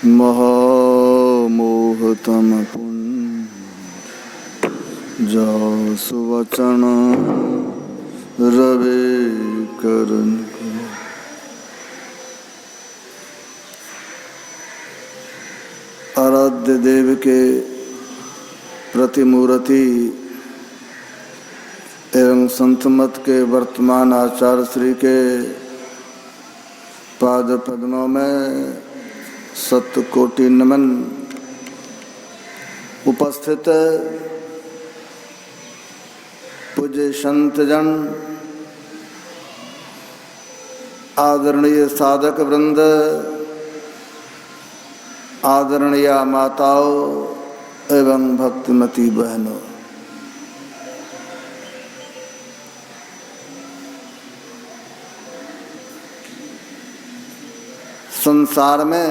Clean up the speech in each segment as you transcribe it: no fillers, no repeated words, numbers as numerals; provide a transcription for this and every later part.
महामोहतम पुंज जासु वचन रवि करन। आराध्य देव के प्रतिमूर्ति एवं संत मत के वर्तमान आचार्य श्री के पाद पद्मों में सतकोटि नमन। उपस्थित पूज्य संत जन, आदरणीय साधक वृंद, आदरणीय माताओं एवं भक्तिमती बहनों, संसार में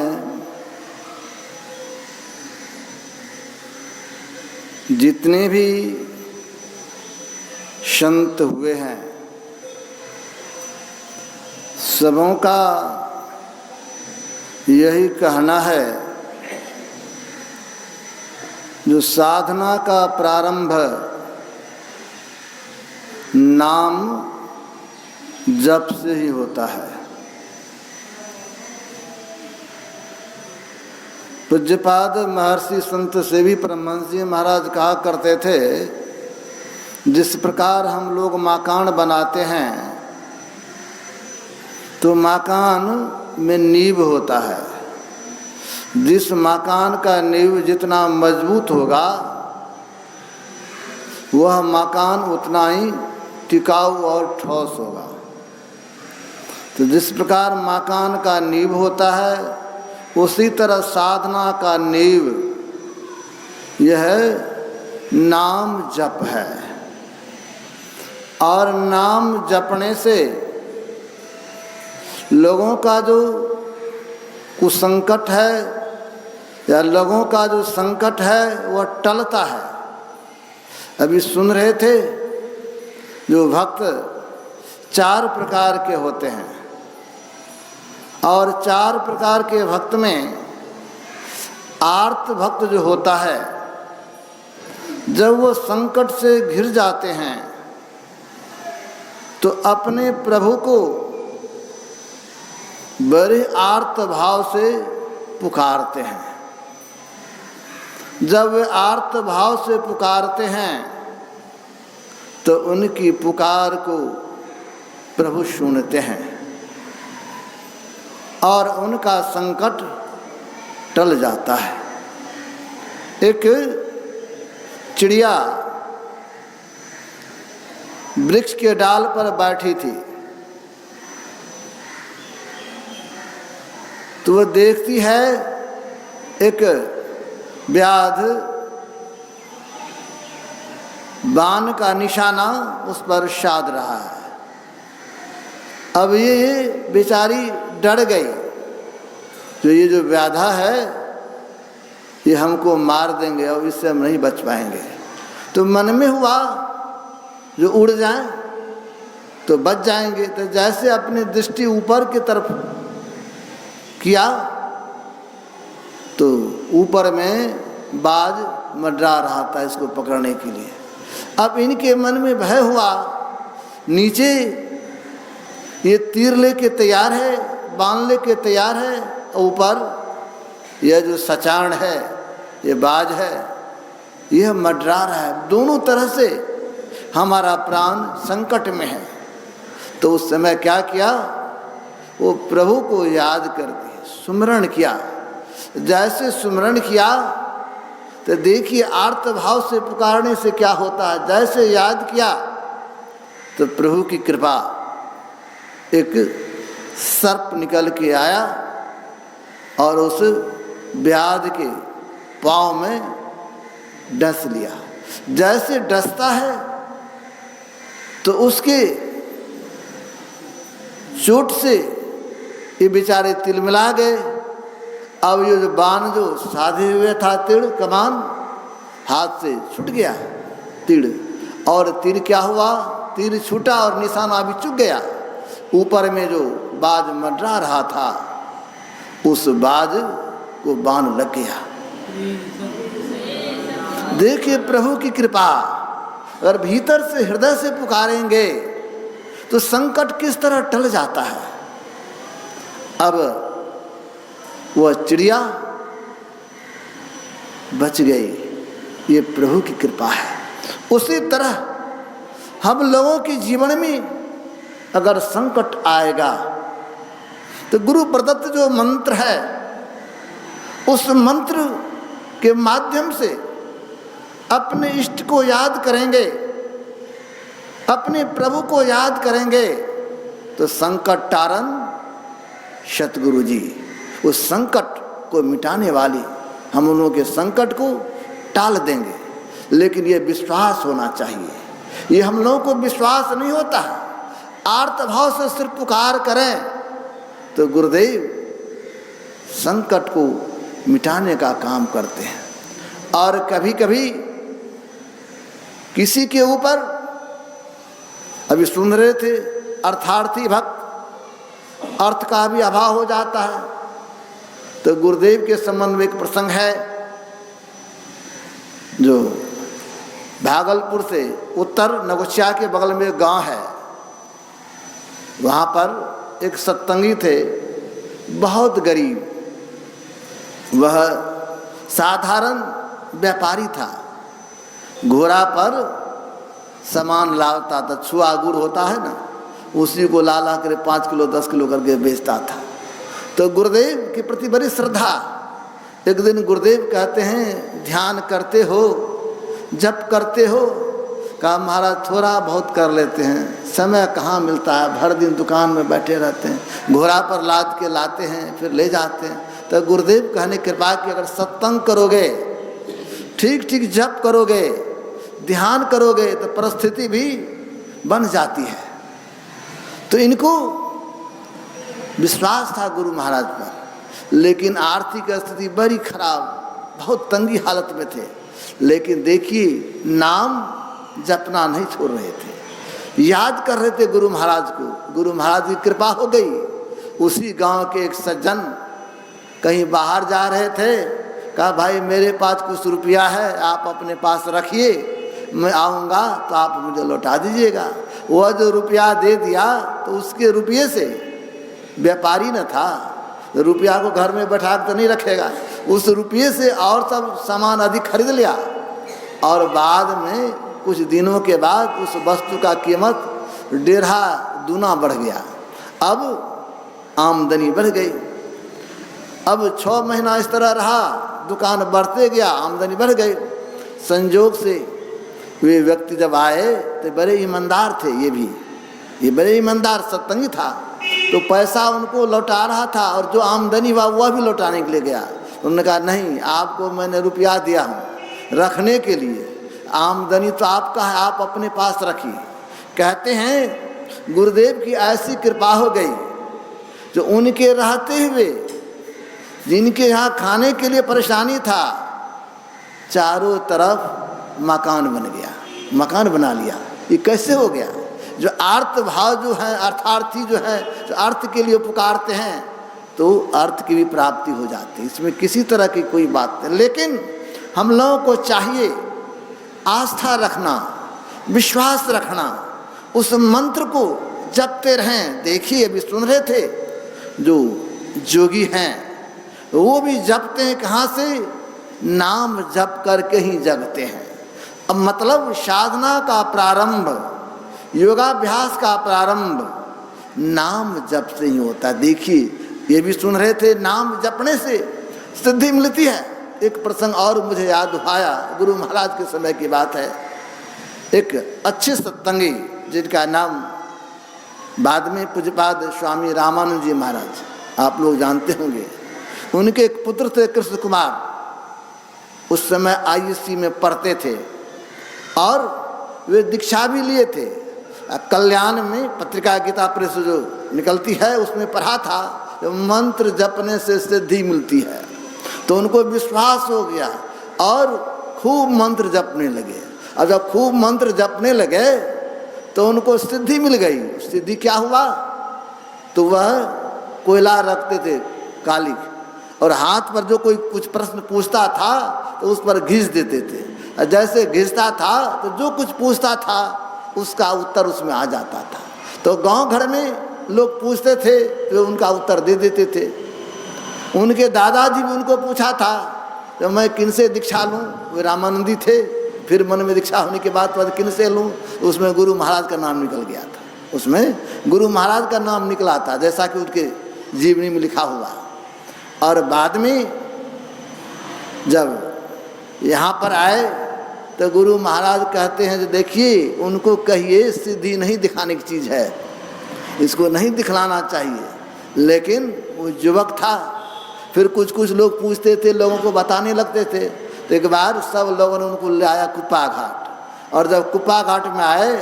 जितने भी संत हुए हैं, सबों का यही कहना है, जो साधना का प्रारंभ नाम जप से ही होता है। पूज्यपाद महर्षि संत सेवी परमहंस जी महाराज कहा करते थे, जिस प्रकार हम लोग मकान बनाते हैं तो मकान में नींव होता है। जिस मकान का नींव जितना मजबूत होगा वह मकान उतना ही टिकाऊ और ठोस होगा। तो जिस प्रकार मकान का नींव होता है, उसी तरह साधना का नींव यह नाम जप है। और नाम जपने से लोगों का जो कुसंकट है या लोगों का जो संकट है वह टलता है। अभी सुन रहे थे, जो भक्त 4 प्रकार के होते हैं और 4 प्रकार के भक्त में आर्त भक्त जो होता है, जब वो संकट से घिर जाते हैं तो अपने प्रभु को बड़े आर्त भाव से पुकारते हैं। जब वे आर्त भाव से पुकारते हैं तो उनकी पुकार को प्रभु सुनते हैं और उनका संकट टल जाता है। एक चिड़िया वृक्ष के डाल पर बैठी थी, तो वह देखती है एक व्याध बाण का निशाना उस पर साध रहा है। अब ये बेचारी डर गई, ये जो व्याधा है ये हमको मार देंगे और इससे हम नहीं बच पाएंगे। तो मन में हुआ जो उड़ जाएं तो बच जाएंगे। तो जैसे अपनी दृष्टि ऊपर की तरफ किया तो ऊपर में बाज मंडरा रहा था इसको पकड़ने के लिए। अब इनके मन में भय हुआ, नीचे ये तीर लेके तैयार है, बाण लेके तैयार है, ऊपर यह जो सचाण है, ये बाज है, यह मंडरा रहा है। दोनों तरह से हमारा प्राण संकट में है। तो उस समय क्या किया, वो प्रभु को याद कर दिया, सुमरण किया। जैसे सुमरण किया तो देखिए आर्त भाव से पुकारने से क्या होता है। जैसे याद किया तो प्रभु की कृपा, एक सर्प निकल के आया और उस व्याध के पाँव में डस लिया। जैसे डसता है तो उसके चोट से ये बेचारे तिलमिला गए। अब ये जो बाण जो साधे हुए था, तीर कमान, हाथ से छूट गया तीर। और तीर क्या हुआ, तीर छूटा और निशाना भी चुक गया। ऊपर में जो बाज मंडरा रहा था, उस बाज को बाण लग गया। देखिए प्रभु की कृपा, अगर भीतर से हृदय से पुकारेंगे तो संकट किस तरह टल जाता है। अब वह चिड़िया बच गई, ये प्रभु की कृपा है। उसी तरह हम लोगों के जीवन में अगर संकट आएगा तो गुरु प्रदत्त जो मंत्र है, उस मंत्र के माध्यम से अपने इष्ट को याद करेंगे, अपने प्रभु को याद करेंगे तो संकट तारण सतगुरु जी उस संकट को मिटाने वाली हम उन लोगों के संकट को टाल देंगे। लेकिन ये विश्वास होना चाहिए, ये हम लोगों को विश्वास नहीं होता है। आर्त भाव से सिर्फ पुकार करें तो गुरुदेव संकट को मिटाने का काम करते हैं। और कभी कभी किसी के ऊपर, अभी सुन रहे थे, अर्थार्थी भक्त, अर्थ का भी अभाव हो जाता है। तो गुरुदेव के संबंध में एक प्रसंग है जो भागलपुर से उत्तर नगोचिया के बगल में एक गांव है, वहाँ पर एक सत्संगी थे, बहुत गरीब, वह साधारण व्यापारी था, घोड़ा पर सामान लाता था, छुआ गुड़ होता है ना, उसी को ला ला कर 5 किलो 10 किलो करके बेचता था। तो गुरुदेव के प्रति बड़ी श्रद्धा। एक दिन गुरुदेव कहते हैं, ध्यान करते हो, जप करते हो? कहा महाराज थोड़ा बहुत कर लेते हैं, समय कहाँ मिलता है, भर दिन दुकान में बैठे रहते हैं, घोड़ा पर लाद के लाते हैं फिर ले जाते हैं। तो गुरुदेव कहने कृपा कि अगर सत्संग करोगे, ठीक ठीक जप करोगे, ध्यान करोगे तो परिस्थिति भी बन जाती है। तो इनको विश्वास था गुरु महाराज पर, लेकिन आर्थिक स्थिति बड़ी खराब, बहुत तंगी हालत में थे। लेकिन देखिए नाम जपना नहीं छोड़ रहे थे, याद कर रहे थे गुरु महाराज को। गुरु महाराज की कृपा हो गई। उसी गांव के एक सज्जन कहीं बाहर जा रहे थे, कहा भाई मेरे पास कुछ रुपया है, आप अपने पास रखिए, मैं आऊँगा तो आप मुझे लौटा दीजिएगा। वह जो रुपया दे दिया तो उसके रुपये से, व्यापारी न था, रुपया को घर में बैठा तो नहीं रखेगा, उस रुपये से और सब सामान अधिक खरीद लिया। और बाद में कुछ दिनों के बाद उस वस्तु का कीमत 1.5 गुना बढ़ गया। अब आमदनी बढ़ गई। अब 6 महीना इस तरह रहा, दुकान बढ़ते गया, आमदनी बढ़ गई। संजोग से वे व्यक्ति जब आए तो बड़े ईमानदार थे, ये बड़े ईमानदार सत्संगी था, तो पैसा उनको लौटा रहा था और जो आमदनी हुआ वह भी लौटाने के लिए गया। उन्होंने कहा नहीं, आपको मैंने रुपया दिया हूँ रखने के लिए, आमदनी तो आपका है, आप अपने पास रखिए। कहते हैं गुरुदेव की ऐसी कृपा हो गई जो उनके रहते हुए जिनके यहाँ खाने के लिए परेशानी था, चारों तरफ मकान बन गया, मकान बना लिया। ये कैसे हो गया? जो अर्थ भाव जो है, अर्थार्थी जो है, जो अर्थ के लिए पुकारते हैं तो अर्थ की भी प्राप्ति हो जाती है, इसमें किसी तरह की कोई बात नहीं। लेकिन हम लोगों को चाहिए आस्था रखना, विश्वास रखना, उस मंत्र को जपते रहें। देखिए अभी सुन रहे थे, जो जोगी हैं वो भी जपते हैं, कहाँ से? नाम जप करके ही जगते हैं। अब मतलब साधना का प्रारंभ, योगाभ्यास का प्रारंभ नाम जप से ही होता है। देखिए ये भी सुन रहे थे, नाम जपने से सिद्धि मिलती है। एक प्रसंग और मुझे याद आया, गुरु महाराज के समय की बात है। एक अच्छे सत्संगी जिनका नाम बाद में पूज्यपाद स्वामी रामानंद जी महाराज, आप लोग जानते होंगे, उनके एक पुत्र थे कृष्ण कुमार, उस समय ISC में पढ़ते थे और वे दीक्षा भी लिए थे। कल्याण में पत्रिका गीता प्रेस जो निकलती है उसमें पढ़ा था, मंत्र जपने से सिद्धि मिलती है। तो उनको विश्वास हो गया और खूब मंत्र जपने लगे। और जब खूब मंत्र जपने लगे तो उनको सिद्धि मिल गई। सिद्धि क्या हुआ? तो वह कोयला रखते थे काली, और हाथ पर जो कोई कुछ प्रश्न पूछता था तो उस पर घिस देते थे, और जैसे घिसता था तो जो कुछ पूछता था उसका उत्तर उसमें आ जाता था। तो गांव घर में लोग पूछते थे तो उनका उत्तर दे देते थे। उनके दादाजी भी उनको पूछा था तो मैं किनसे दीक्षा लूँ, वे रामानंदी थे। फिर मन में दीक्षा होने के बाद किनसे लूँ, तो उसमें गुरु महाराज का नाम निकल गया था, उसमें गुरु महाराज का नाम निकला था, जैसा कि उनके जीवनी में लिखा हुआ। और बाद में जब यहाँ पर आए तो गुरु महाराज कहते हैं, जो देखिए उनको कहिए सिद्धि नहीं दिखाने की चीज़ है, इसको नहीं दिखलाना चाहिए। लेकिन वो युवक था, फिर कुछ कुछ लोग पूछते थे, लोगों को बताने लगते थे। तो एक बार सब लोगों ने उनको ले आया कुप्पा घाट, और जब कुप्पा घाट में आए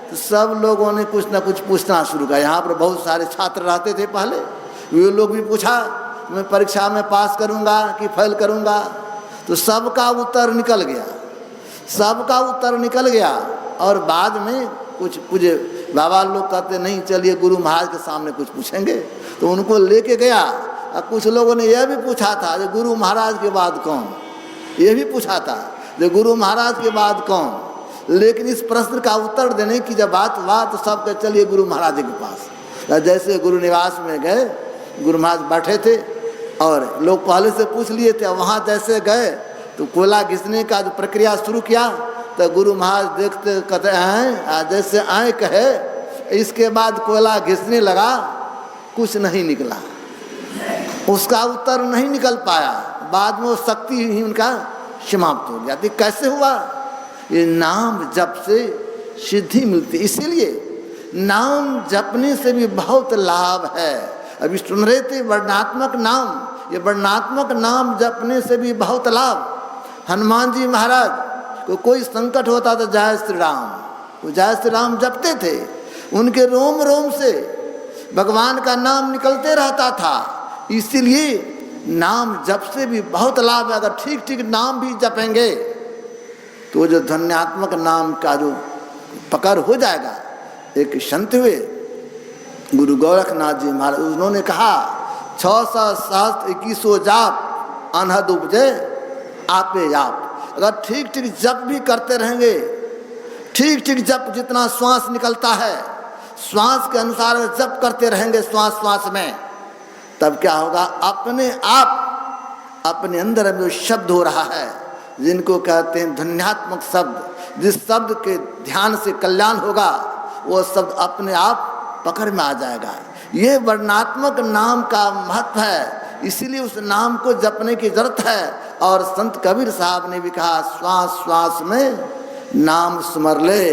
तो सब लोगों ने कुछ ना कुछ पूछना शुरू किया। यहाँ पर बहुत सारे छात्र रहते थे पहले, वे लोग भी पूछा मैं परीक्षा में पास करूँगा कि फेल करूँगा, तो सबका उत्तर निकल गया, सबका उत्तर निकल गया। और बाद में कुछ पूछे बाबा लोग कहते नहीं चलिए गुरु महाराज के सामने कुछ पूछेंगे, तो उनको लेके गया। और कुछ लोगों ने यह भी पूछा था जो गुरु महाराज के बाद कौन, ये भी पूछा था जो गुरु महाराज के बाद कौन। लेकिन इस प्रश्न का उत्तर देने की जब बात हुआ तो सब कहे चलिए गुरु महाराज के पास। जैसे गुरु निवास में गए, गुरु महाराज बैठे थे और लोग पहले से पूछ लिए थे। वहाँ जैसे गए तो कोयला घिसने का जो प्रक्रिया शुरू किया, तो गुरु महाराज देखते कहते हैं जैसे आए कहे, इसके बाद कोयला घिसने लगा, कुछ नहीं निकला, उसका उत्तर नहीं निकल पाया। बाद में वो शक्ति ही उनका समाप्त हो गया। तो कैसे हुआ? ये नाम जप से सिद्धि मिलती, इसीलिए नाम जपने से भी बहुत लाभ है। अभी सुन रहे थे वर्णनात्मक नाम, ये वर्णनात्मक नाम जपने से भी बहुत लाभ। हनुमान जी महाराज को कोई संकट होता तो जय श्री राम, वो जय श्री राम जपते थे, उनके रोम रोम से भगवान का नाम निकलते रहता था। इसीलिए नाम जप से भी बहुत लाभ है। अगर ठीक ठीक नाम भी जपेंगे तो जो ध्वन्यात्मक नाम का जो पकड़ हो जाएगा। एक संत हुए गुरु गोरखनाथ जी महाराज, उन्होंने कहा 600 सहस्त्र 2100 जाप अनहद उपजे आपे आप। अगर ठीक ठीक जप भी करते रहेंगे, ठीक ठीक जप जितना श्वास निकलता है श्वास के अनुसार जप करते रहेंगे श्वास श्वास में, तब क्या होगा? अपने आप अपने अंदर में जो शब्द हो रहा है, जिनको कहते हैं ध्वन्यात्मक शब्द, जिस शब्द के ध्यान से कल्याण होगा वो शब्द अपने आप पकड़ में आ जाएगा। ये वर्णनात्मक नाम का महत्व है, इसीलिए उस नाम को जपने की जरूरत है। और संत कबीर साहब ने भी कहा, श्वास श्वास में नाम स्मर ले,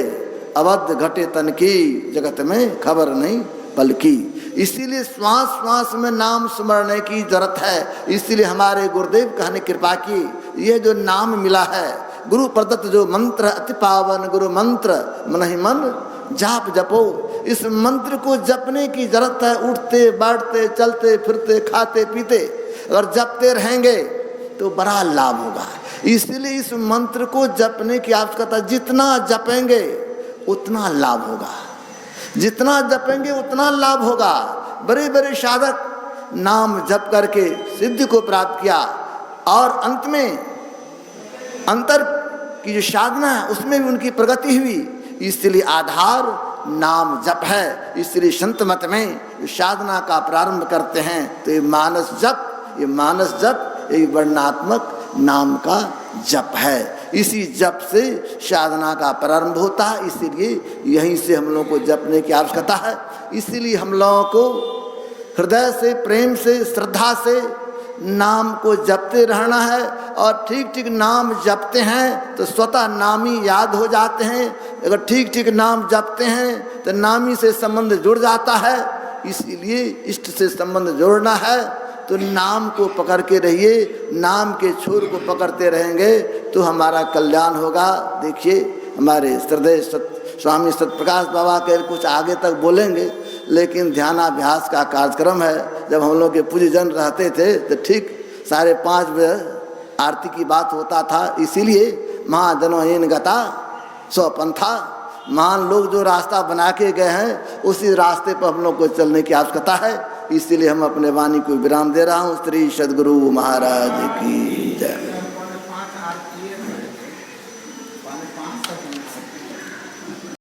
अवध घटे तन की, जगत में खबर नहीं पल की। इसीलिए श्वास श्वास में नाम स्मरने की जरूरत है। इसीलिए हमारे गुरुदेव कहने कृपा की, ये जो नाम मिला है गुरु प्रदत्त जो मंत्र अति पावन गुरु मंत्र मन ही मन जाप जपो, इस मंत्र को जपने की जरूरत है। उठते बैठते चलते फिरते खाते पीते अगर जपते रहेंगे तो बड़ा लाभ होगा। इसलिए इस मंत्र को जपने की आवश्यकता, जितना जपेंगे उतना लाभ होगा, जितना जपेंगे उतना लाभ होगा। बड़े बड़े साधक नाम जप करके सिद्धि को प्राप्त किया और अंत में अंतर की जो साधना है उसमें भी उनकी प्रगति हुई। इसलिए आधार नाम जप है। इसलिए संत मत में साधना का प्रारंभ करते हैं तो ये मानस जप ये वर्णनात्मक नाम का जप है। इसी जप से साधना का प्रारंभ होता है। इसीलिए यहीं से हम लोगों को जपने की आवश्यकता है। इसीलिए हम लोगों को हृदय से प्रेम से श्रद्धा से नाम को जपते रहना है। और ठीक ठीक नाम जपते हैं तो स्वतः नामी याद हो जाते हैं। अगर ठीक ठीक नाम जपते हैं तो नामी से संबंध जुड़ जाता है। इसीलिए इष्ट से संबंध जोड़ना है तो नाम को पकड़ के रहिए, नाम के छोर को पकड़ते रहेंगे तो हमारा कल्याण होगा। देखिए हमारे श्रद्धेय स्वामी सत्यप्रकाश बाबा के कुछ आगे तक बोलेंगे, लेकिन ध्यानाभ्यास का कार्यक्रम है। जब हम लोग के पूज्य जन रहते थे तो ठीक 5:30 बजे आरती की बात होता था। इसीलिए महाजनोहीन गता स्वपंथा, महान लोग जो रास्ता बना के गए हैं उसी रास्ते पर हम लोग को चलने की आवश्यकता है। इसलिए हम अपने वाणी को विराम दे रहा हूँ। श्री सद्गुरु महाराज की जय।